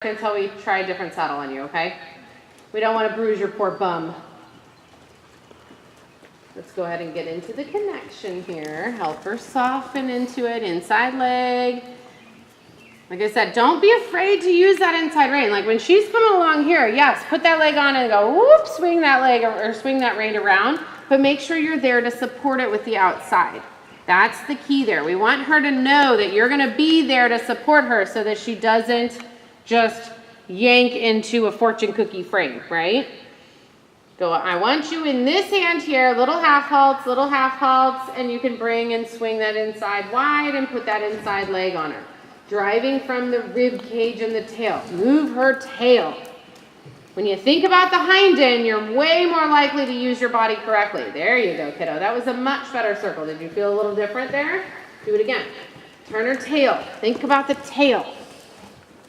until we try a different saddle on you, okay? We don't want to bruise your poor bum. Let's go ahead and get into the connection here. Help her soften into it, inside leg. Like I said, don't be afraid to use that inside rein. Like when she's coming along here, yes, put that leg on and go, whoop, swing that leg or swing that rein around, but make sure you're there to support it with the outside. That's the key there. We want her to know that you're going to be there to support her so that she doesn't just yank into a fortune cookie frame, right? Go, I want you in this hand here, little half halts, and you can bring and swing that inside wide and put that inside leg on her. Driving from the rib cage and the tail. Move her tail. When you think about the hind end, you're way more likely to use your body correctly. There you go, kiddo. That was a much better circle. Did you feel a little different there? Do it again. Turn her tail. Think about the tail.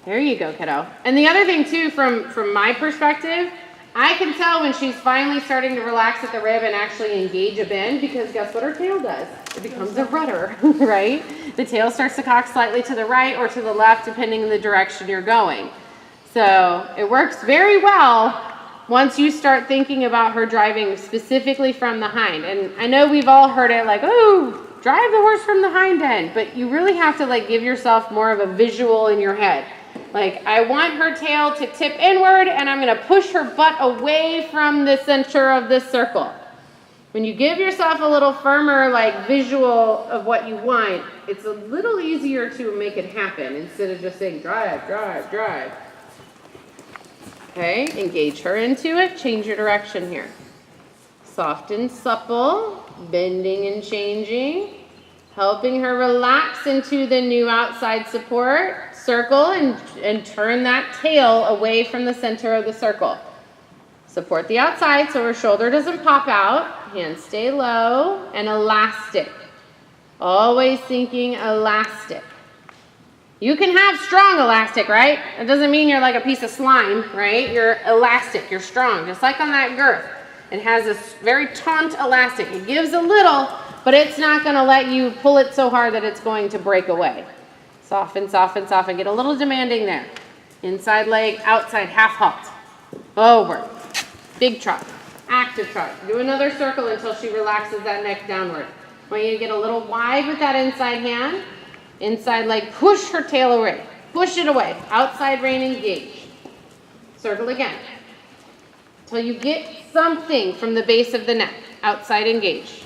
There you go, kiddo. And the other thing too, from my perspective, I can tell when she's finally starting to relax at the rib and actually engage a bend, because guess what her tail does? It becomes a rudder, right? The tail starts to cock slightly to the right or to the left, depending on the direction you're going. So it works very well once you start thinking about her driving specifically from the hind. And I know we've all heard it like, oh, drive the horse from the hind end, but you really have to like give yourself more of a visual in your head. Like, I want her tail to tip inward, and I'm going to push her butt away from the center of this circle. When you give yourself a little firmer, like, visual of what you want, it's a little easier to make it happen instead of just saying, drive, drive, drive. Okay, engage her into it. Change your direction here. Soft and supple, bending and changing. Helping her relax into the new outside support. Circle and turn that tail away from the center of the circle. Support the outside so her shoulder doesn't pop out. Hands stay low and elastic. Always thinking elastic. You can have strong elastic, right? It doesn't mean you're like a piece of slime, right? You're elastic, you're strong, just like on that girth. It has this very taut elastic. It gives a little, but it's not going to let you pull it so hard that it's going to break away. Soften, soften, soften. Get a little demanding there. Inside leg, outside half halt. Over. Big trot. Active trot. Do another circle until she relaxes that neck downward. I want you to get a little wide with that inside hand. Inside leg, push her tail away. Push it away. Outside rein, engage. Circle again. Until you get something from the base of the neck. Outside engage.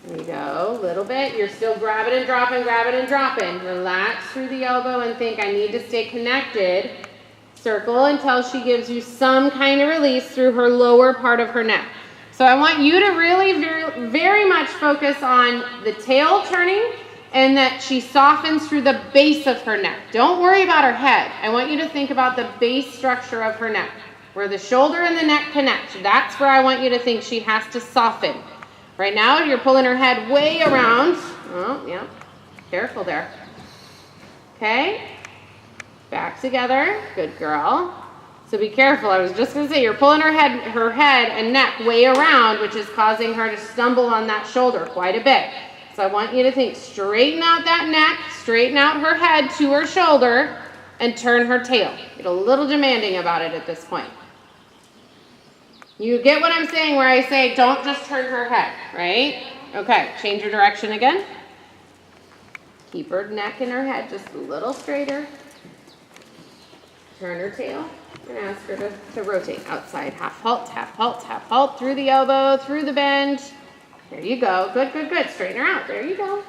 There you go, a little bit. You're still grabbing and dropping, grabbing and dropping. Relax through the elbow and think, I need to stay connected. Circle until she gives you some kind of release through her lower part of her neck. So I want you to really very, very much focus on the tail turning and that she softens through the base of her neck. Don't worry about her head. I want you to think about the base structure of her neck, where the shoulder and the neck connect. That's where I want you to think she has to soften. Right now, you're pulling her head way around. Oh, yeah. Careful there. Okay. Back together. Good girl. So be careful. I was just going to say, you're pulling her head and neck way around, which is causing her to stumble on that shoulder quite a bit. So I want you to think, straighten out that neck, straighten out her head to her shoulder, and turn her tail. Get a little demanding about it at this point. You get what I'm saying where I say don't just turn her head, right? Okay, change your direction again. Keep her neck and her head just a little straighter. Turn her tail and ask her to rotate. Outside, half halt, half halt, half halt. Through the elbow, through the bend. There you go. Good, good, good. Straighten her out. There you go.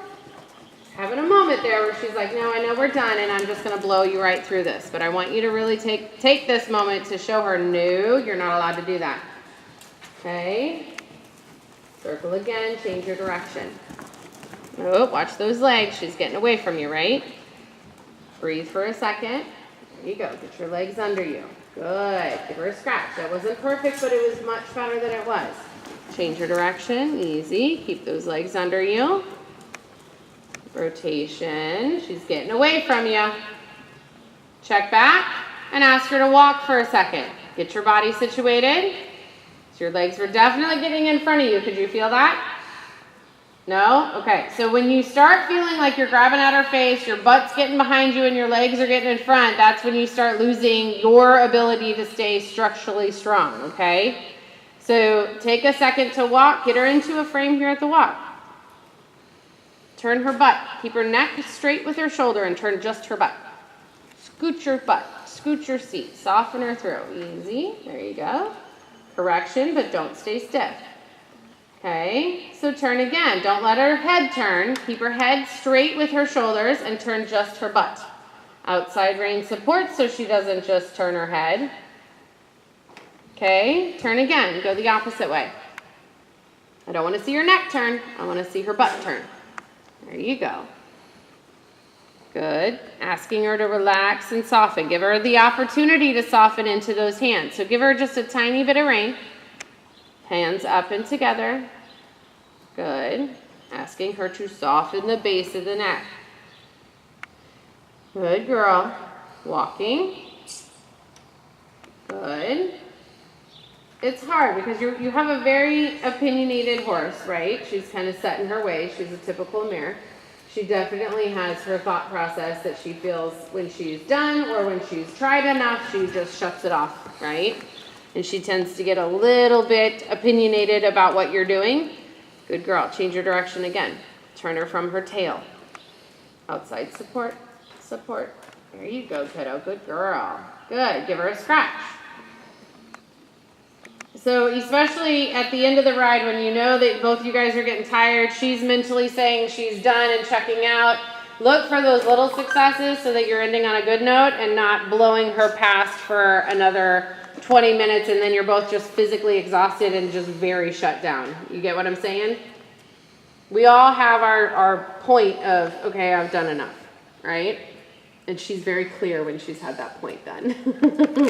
Having a moment there where she's like, no, I know we're done and I'm just going to blow you right through this. But I want you to really take this moment to show her, no, you're not allowed to do that. Okay, circle again, change your direction. Oh, watch those legs. She's getting away from you, right? Breathe for a second. There you go. Get your legs under you. Good. Give her a scratch. That wasn't perfect, but it was much better than it was. Change your direction. Easy. Keep those legs under you. Rotation. She's getting away from you. Check back and ask her to walk for a second. Get your body situated. So your legs were definitely getting in front of you. Could you feel that? No? Okay, so when you start feeling like you're grabbing at her face, your butt's getting behind you and your legs are getting in front, that's when you start losing your ability to stay structurally strong, okay? So take a second to walk, get her into a frame here at the walk. Turn her butt, keep her neck straight with her shoulder and turn just her butt. Scoot your butt, scoot your seat, soften her through, easy, there you go. Correction, but don't stay stiff. Okay, so turn again. Don't let her head turn. Keep her head straight with her shoulders and turn just her butt. Outside rein support so she doesn't just turn her head. Okay, turn again. Go the opposite way. I don't want to see her neck turn. I want to see her butt turn. There you go. Good. Asking her to relax and soften. Give her the opportunity to soften into those hands. So give her just a tiny bit of rein. Hands up and together. Good. Asking her to soften the base of the neck. Good girl. Walking. Good. It's hard because you have a very opinionated horse, right? She's kind of set in her way. She's a typical mare. She definitely has her thought process that she feels when she's done or when she's tried enough, she just shuts it off, right? And she tends to get a little bit opinionated about what you're doing. Good girl. Change your direction again. Turn her from her tail. Outside support, support. There you go, kiddo. Good girl. Good. Give her a scratch. So especially at the end of the ride when you know that both of you guys are getting tired, she's mentally saying she's done and checking out. Look for those little successes so that you're ending on a good note and not blowing her past for another 20 minutes and then you're both just physically exhausted and just very shut down. You get what I'm saying? We all have our point of, okay, I've done enough, right? And she's very clear when she's had that point done.